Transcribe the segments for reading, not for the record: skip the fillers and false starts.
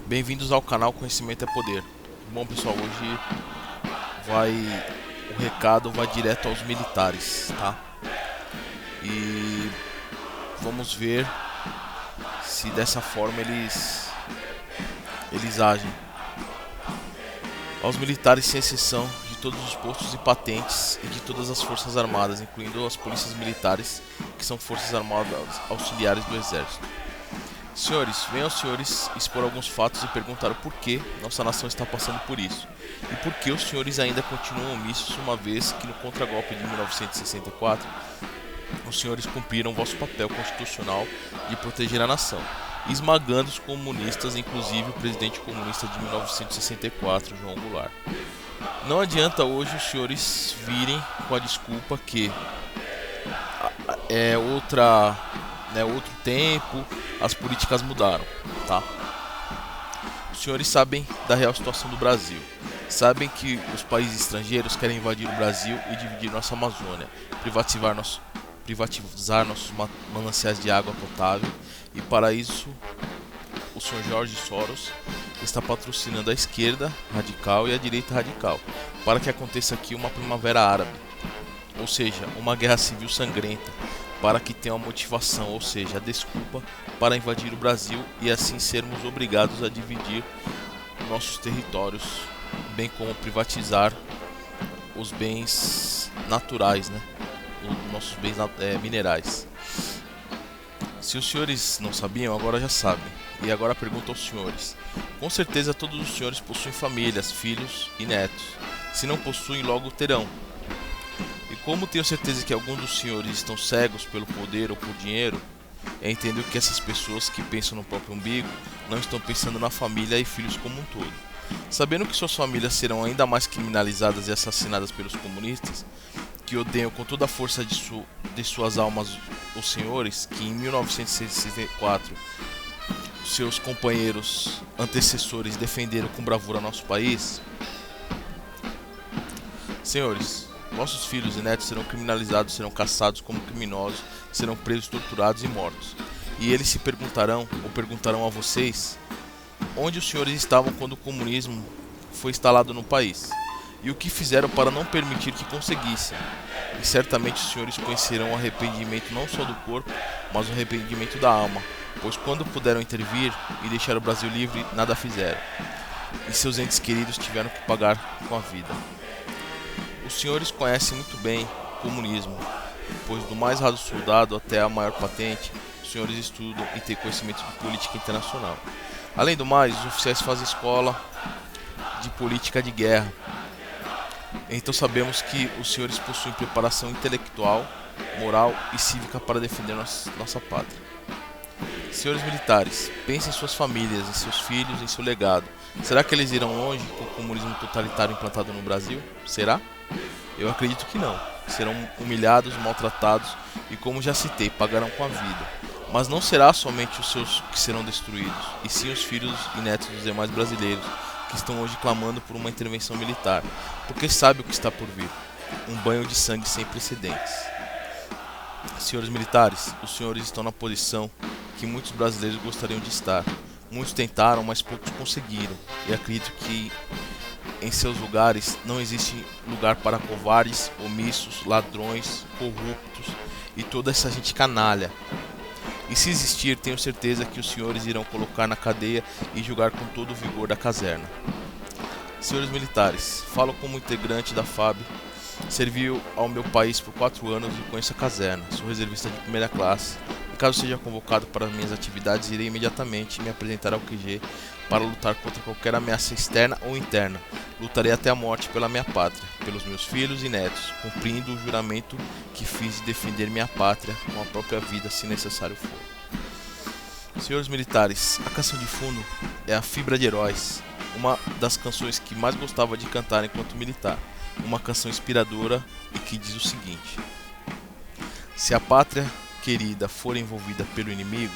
Bem-vindos ao canal Conhecimento é Poder. Bom, pessoal, hoje o recado vai direto aos militares, tá? E vamos ver se dessa forma eles agem. Aos militares, sem exceção, de todos os postos e patentes e de todas as forças armadas, incluindo as polícias militares, que são forças armadas auxiliares do exército. Senhores, venham aos senhores expor alguns fatos e perguntar o porquê nossa nação está passando por isso. E por que os senhores ainda continuam omissos, uma vez que no contragolpe de 1964, os senhores cumpriram vosso papel constitucional de proteger a nação, esmagando os comunistas, inclusive o presidente comunista de 1964, João Goulart. Não adianta hoje os senhores virem com a desculpa que outro tempo, as políticas mudaram, tá? Os senhores sabem da real situação do Brasil. Sabem que os países estrangeiros querem invadir o Brasil e dividir nossa Amazônia, privatizar nossos mananciais de água potável, e para isso o Sr. George Soros está patrocinando a esquerda radical e a direita radical, para que aconteça aqui uma primavera árabe, ou seja, uma guerra civil sangrenta, para que tenha uma motivação, ou seja, a desculpa para invadir o Brasil e assim sermos obrigados a dividir nossos territórios, bem como privatizar os bens naturais, né? Os nossos bens minerais. Se os senhores não sabiam, agora já sabem. E agora pergunto aos senhores. Com certeza todos os senhores possuem famílias, filhos e netos. Se não possuem, logo terão. E como tenho certeza que alguns dos senhores estão cegos pelo poder ou por dinheiro, entendo que essas pessoas que pensam no próprio umbigo não estão pensando na família e filhos como um todo. Sabendo que suas famílias serão ainda mais criminalizadas e assassinadas pelos comunistas, que odeiam com toda a força de suas almas os senhores, que em 1964 seus companheiros antecessores defenderam com bravura nosso país. Senhores, nossos filhos e netos serão criminalizados, serão caçados como criminosos, serão presos, torturados e mortos. E eles se perguntarão, ou perguntarão a vocês, onde os senhores estavam quando o comunismo foi instalado no país, e o que fizeram para não permitir que conseguissem. E certamente os senhores conhecerão o arrependimento não só do corpo, mas o arrependimento da alma, pois quando puderam intervir e deixar o Brasil livre, nada fizeram, e seus entes queridos tiveram que pagar com a vida. Os senhores conhecem muito bem o comunismo, pois do mais raso soldado até a maior patente, os senhores estudam e têm conhecimento de política internacional. Além do mais, os oficiais fazem escola de política de guerra. Então sabemos que os senhores possuem preparação intelectual, moral e cívica para defender nossa pátria. Senhores militares, pensem em suas famílias, em seus filhos, em seu legado. Será que eles irão longe com o comunismo totalitário implantado no Brasil? Será? Eu acredito que não. Serão humilhados, maltratados e, como já citei, pagarão com a vida. Mas não será somente os seus que serão destruídos, e sim os filhos e netos dos demais brasileiros que estão hoje clamando por uma intervenção militar, porque sabe o que está por vir: um banho de sangue sem precedentes. Senhores militares, os senhores estão na posição que muitos brasileiros gostariam de estar. Muitos tentaram, mas poucos conseguiram, e acredito que em seus lugares não existe lugar para covardes, omissos, ladrões, corruptos e toda essa gente canalha. E se existir, tenho certeza que os senhores irão colocar na cadeia e julgar com todo o vigor da caserna. Senhores militares, falo como integrante da FAB, servi ao meu país por 4 anos e conheço a caserna. Sou reservista de primeira classe e caso seja convocado para minhas atividades, irei imediatamente me apresentar ao QG para lutar contra qualquer ameaça externa ou interna. Lutarei até a morte pela minha pátria, pelos meus filhos e netos, cumprindo o juramento que fiz de defender minha pátria com a própria vida, se necessário for. Senhores militares, a canção de fundo é a Fibra de Heróis, uma das canções que mais gostava de cantar enquanto militar. Uma canção inspiradora e que diz o seguinte: se a pátria querida for envolvida pelo inimigo,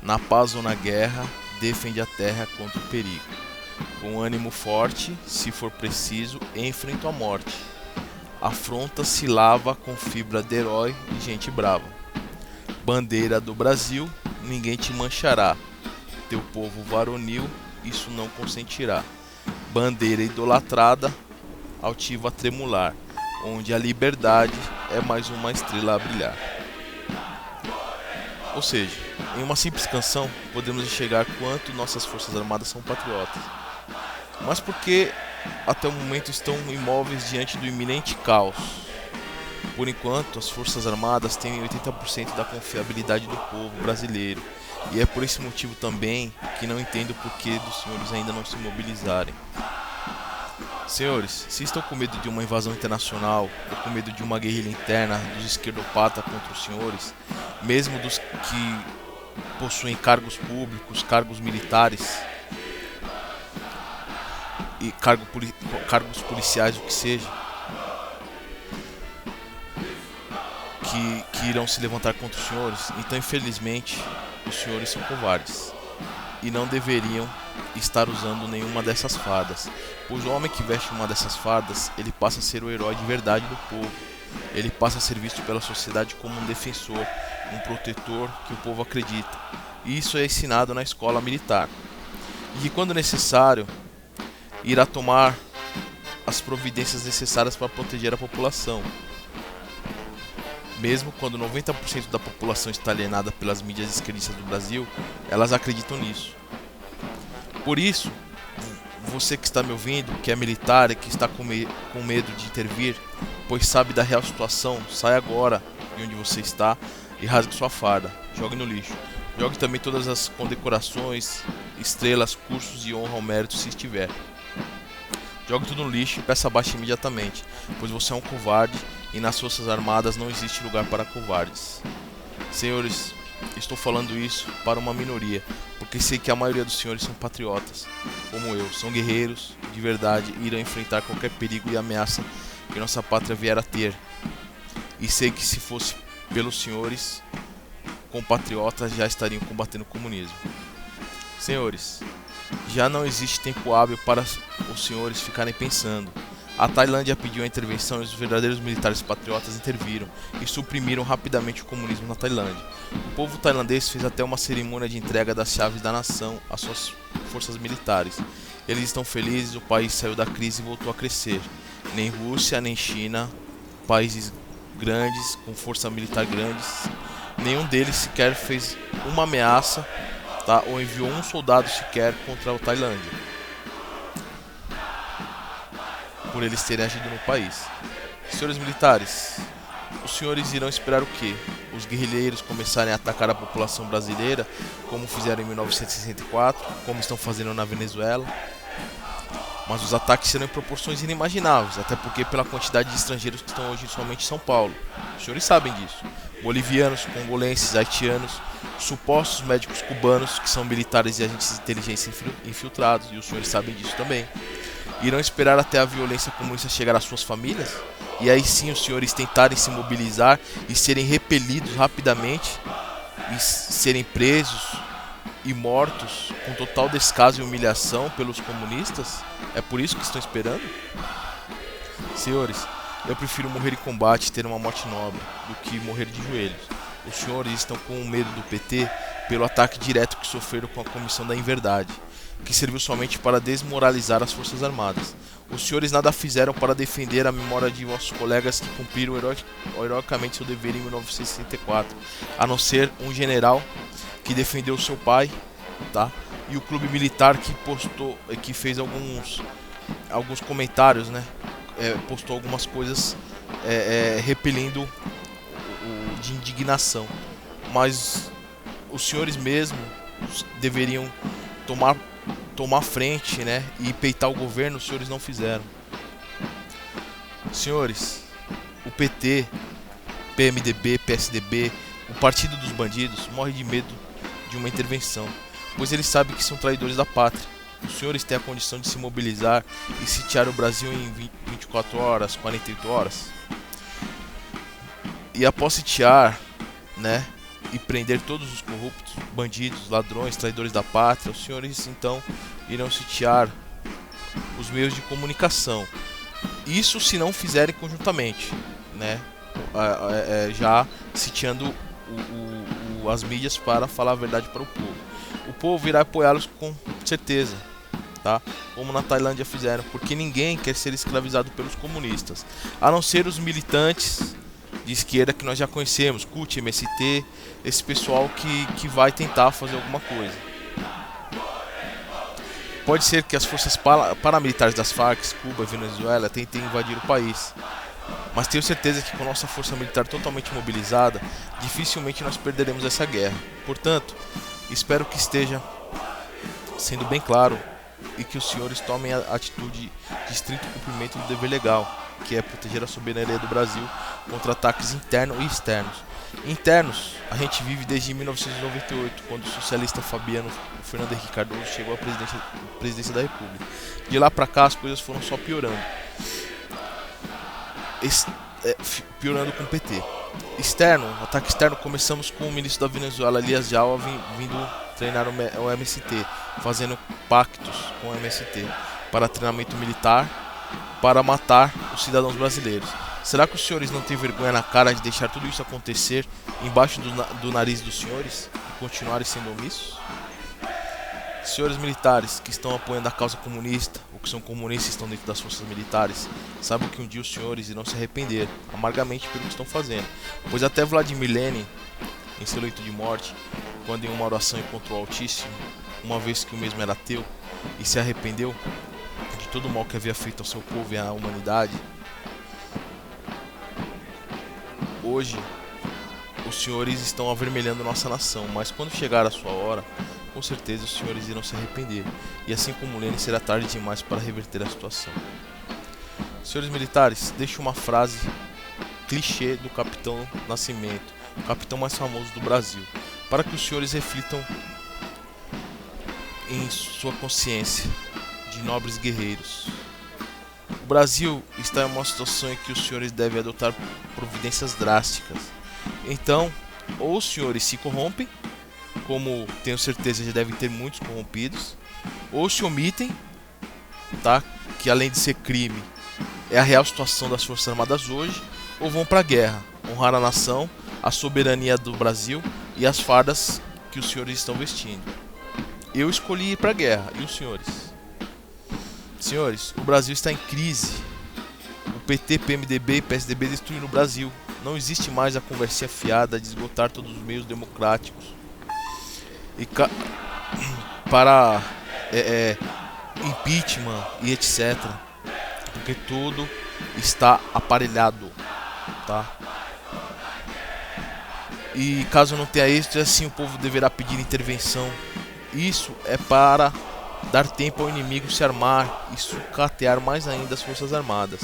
na paz ou na guerra, defende a terra contra o perigo. Com ânimo forte, se for preciso, enfrento a morte. A afronta se lava com fibra de herói e gente brava. Bandeira do Brasil, ninguém te manchará. Teu povo varonil isso não consentirá. Bandeira idolatrada, altivo a tremular, onde a liberdade é mais uma estrela a brilhar. Ou seja, em uma simples canção podemos enxergar quanto nossas forças armadas são patriotas, mas porque até o momento estão imóveis diante do iminente caos. Por enquanto, as forças armadas têm 80% da confiabilidade do povo brasileiro, e é por esse motivo também que não entendo o porquê dos senhores ainda não se mobilizarem. Senhores, se estão com medo de uma invasão internacional ou com medo de uma guerrilha interna dos esquerdopatas contra os senhores, mesmo dos que possuem cargos públicos, cargos militares e cargos policiais, o que seja, que irão se levantar contra os senhores, então infelizmente os senhores são covardes e não deveriam estar usando nenhuma dessas fardas, pois o homem que veste uma dessas fardas, ele passa a ser o herói de verdade do povo, ele passa a ser visto pela sociedade como um defensor, um protetor que o povo acredita, e isso é ensinado na escola militar, e que quando necessário, irá tomar as providências necessárias para proteger a população, mesmo quando 90% da população está alienada pelas mídias esquerdistas do Brasil, elas acreditam nisso. Por isso, você que está me ouvindo, que é militar e que está com medo de intervir, pois sabe da real situação, sai agora de onde você está e rasgue sua farda, jogue no lixo. Jogue também todas as condecorações, estrelas, cursos e honra ao mérito se estiver. Jogue tudo no lixo e peça baixa imediatamente, pois você é um covarde e nas forças armadas não existe lugar para covardes. Senhores, estou falando isso para uma minoria, porque sei que a maioria dos senhores são patriotas, como eu, são guerreiros de verdade e irão enfrentar qualquer perigo e ameaça que nossa pátria vier a ter. E sei que se fosse pelos senhores, compatriotas já estariam combatendo o comunismo. Senhores, já não existe tempo hábil para os senhores ficarem pensando. A Tailândia pediu a intervenção e os verdadeiros militares patriotas interviram e suprimiram rapidamente o comunismo na Tailândia. O povo tailandês fez até uma cerimônia de entrega das chaves da nação às suas forças militares. Eles estão felizes, o país saiu da crise e voltou a crescer. Nem Rússia, nem China, países grandes, com força militar grandes, nenhum deles sequer fez uma ameaça, tá, ou enviou um soldado sequer contra a Tailândia, por eles terem agido no país. Senhores militares, os senhores irão esperar o quê? Os guerrilheiros começarem a atacar a população brasileira, como fizeram em 1964, como estão fazendo na Venezuela? Mas os ataques serão em proporções inimagináveis, até porque pela quantidade de estrangeiros que estão hoje somente em São Paulo. Os senhores sabem disso. Bolivianos, congolenses, haitianos, supostos médicos cubanos, que são militares e agentes de inteligência infiltrados, e os senhores sabem disso também. Irão esperar até a violência comunista chegar às suas famílias? E aí sim os senhores tentarem se mobilizar e serem repelidos rapidamente e serem presos e mortos com total descaso e humilhação pelos comunistas? É por isso que estão esperando? Senhores, eu prefiro morrer em combate e ter uma morte nobre do que morrer de joelhos. Os senhores estão com medo do PT pelo ataque direto que sofreram com a Comissão da Inverdade, que serviu somente para desmoralizar as forças armadas. Os senhores nada fizeram para defender a memória de vossos colegas que cumpriram heroicamente seu dever em 1964, a não ser um general que defendeu seu pai, tá? E o clube militar que fez alguns comentários, né? Postou algumas coisas repelindo de indignação. Mas os senhores mesmo deveriam tomar frente, né, e peitar o governo. Os senhores não fizeram. Senhores, o PT, PMDB, PSDB, o Partido dos Bandidos morre de medo de uma intervenção, pois eles sabem que são traidores da pátria. Os senhores têm a condição de se mobilizar e sitiar o Brasil em 24 horas, 48 horas. E após sitiar, né, e prender todos os corruptos, bandidos, ladrões, traidores da pátria, os senhores então irão sitiar os meios de comunicação. Isso se não fizerem conjuntamente, né? Já sitiando as mídias para falar a verdade para o povo. O povo irá apoiá-los com certeza, tá? Como na Tailândia fizeram, porque ninguém quer ser escravizado pelos comunistas, a não ser os militantes de esquerda que nós já conhecemos, CUT, MST, esse pessoal que vai tentar fazer alguma coisa. Pode ser que as forças paramilitares das Farc, Cuba e Venezuela tentem invadir o país, mas tenho certeza que com nossa força militar totalmente mobilizada, dificilmente nós perderemos essa guerra. Portanto, espero que esteja sendo bem claro e que os senhores tomem a atitude de estrito cumprimento do dever legal, que é proteger a soberania do Brasil contra ataques internos e externos. Internos, a gente vive desde 1998, quando o socialista Fabiano Fernando Henrique Cardoso chegou à presidência da República. De lá pra cá as coisas foram só piorando. Piorando com o PT. Externo, ataque externo, começamos com o ministro da Venezuela, Elias Jawa, vindo treinar o MST, fazendo pactos com o MST para treinamento militar, para matar os cidadãos brasileiros. Será que os senhores não têm vergonha na cara de deixar tudo isso acontecer embaixo do nariz dos senhores e continuarem sendo omissos? Senhores militares que estão apoiando a causa comunista, ou que são comunistas e estão dentro das forças militares, saibam que um dia os senhores irão se arrepender amargamente pelo que estão fazendo, pois até Vladimir Lenin, em seu leito de morte, quando em uma oração encontrou o Altíssimo, uma vez que o mesmo era ateu, e se arrependeu de todo o mal que havia feito ao seu povo e à humanidade, hoje os senhores estão avermelhando nossa nação, mas quando chegar a sua hora, com certeza os senhores irão se arrepender, e assim como Lenin, será tarde demais para reverter a situação. Senhores militares, deixo uma frase clichê do Capitão Nascimento, o capitão mais famoso do Brasil, para que os senhores reflitam em sua consciência de nobres guerreiros. O Brasil está em uma situação em que os senhores devem adotar providências drásticas. Então, ou os senhores se corrompem, como tenho certeza já devem ter muitos corrompidos, ou se omitem, tá? Que além de ser crime, é a real situação das Forças Armadas hoje, ou vão para a guerra, honrar a nação, a soberania do Brasil e as fardas que os senhores estão vestindo. Eu escolhi ir para a guerra, e os senhores? Senhores, o Brasil está em crise. O PT, PMDB e PSDB destruíram o Brasil. Não existe mais a conversinha fiada de esgotar todos os meios democráticos e para impeachment e etc. Porque tudo está aparelhado, tá? E caso não tenha êxito, assim o povo deverá pedir intervenção. Isso é para dar tempo ao inimigo se armar e sucatear mais ainda as Forças Armadas.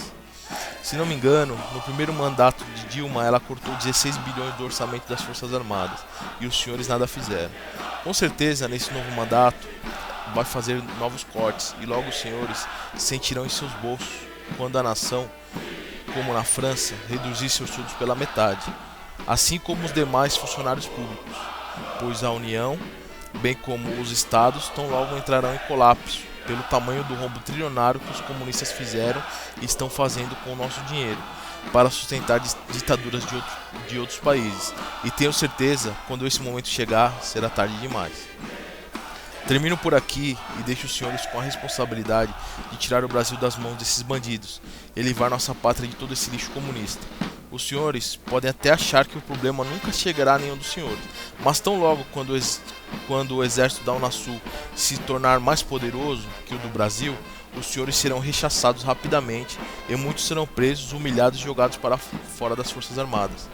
Se não me engano, no primeiro mandato de Dilma, ela cortou 16 bilhões do orçamento das Forças Armadas e os senhores nada fizeram. Com certeza, nesse novo mandato, vai fazer novos cortes e logo os senhores sentirão em seus bolsos quando a nação, como na França, reduzir seus surdos pela metade, assim como os demais funcionários públicos, pois a União, bem como os estados, tão logo entrarão em colapso pelo tamanho do rombo trilionário que os comunistas fizeram e estão fazendo com o nosso dinheiro para sustentar ditaduras de outros países. E tenho certeza, quando esse momento chegar, será tarde demais. Termino por aqui e deixo os senhores com a responsabilidade de tirar o Brasil das mãos desses bandidos e livrar nossa pátria de todo esse lixo comunista. Os senhores podem até achar que o problema nunca chegará a nenhum dos senhores, mas tão logo quando o exército da Unasul se tornar mais poderoso que o do Brasil, os senhores serão rechaçados rapidamente e muitos serão presos, humilhados e jogados para fora das Forças Armadas.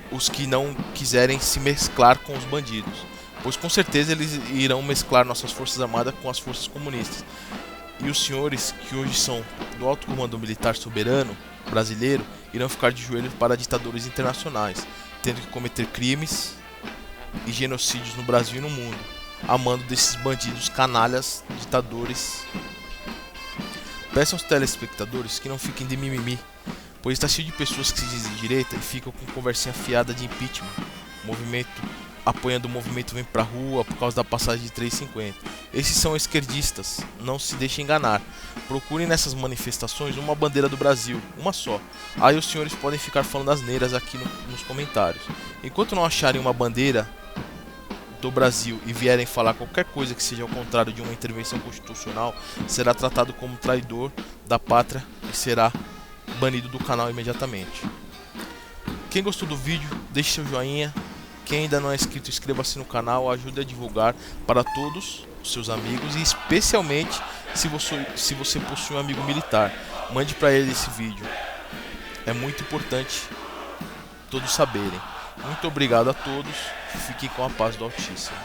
Os que não quiserem se mesclar com os bandidos, pois com certeza eles irão mesclar nossas Forças Armadas com as forças comunistas. E os senhores, que hoje são do alto comando militar soberano brasileiro, irão ficar de joelhos para ditadores internacionais, tendo que cometer crimes e genocídios no Brasil e no mundo, a mando desses bandidos canalhas ditadores. Peço aos telespectadores que não fiquem de mimimi, pois está cheio de pessoas que se dizem de direita e ficam com conversinha fiada de impeachment, apoiando o movimento Vem Pra Rua por causa da passagem de 3,50. Esses são esquerdistas, não se deixem enganar. Procurem nessas manifestações uma bandeira do Brasil, uma só. Aí os senhores podem ficar falando asneiras aqui nos comentários. Enquanto não acharem uma bandeira do Brasil e vierem falar qualquer coisa que seja ao contrário de uma intervenção constitucional, será tratado como traidor da pátria e será banido do canal imediatamente. Quem gostou do vídeo, deixe seu joinha. Quem ainda não é inscrito, inscreva-se no canal, ajude a divulgar para todos os seus amigos e especialmente se você possui um amigo militar, mande para ele esse vídeo. É muito importante todos saberem. Muito obrigado a todos, fiquem com a paz do Altíssimo.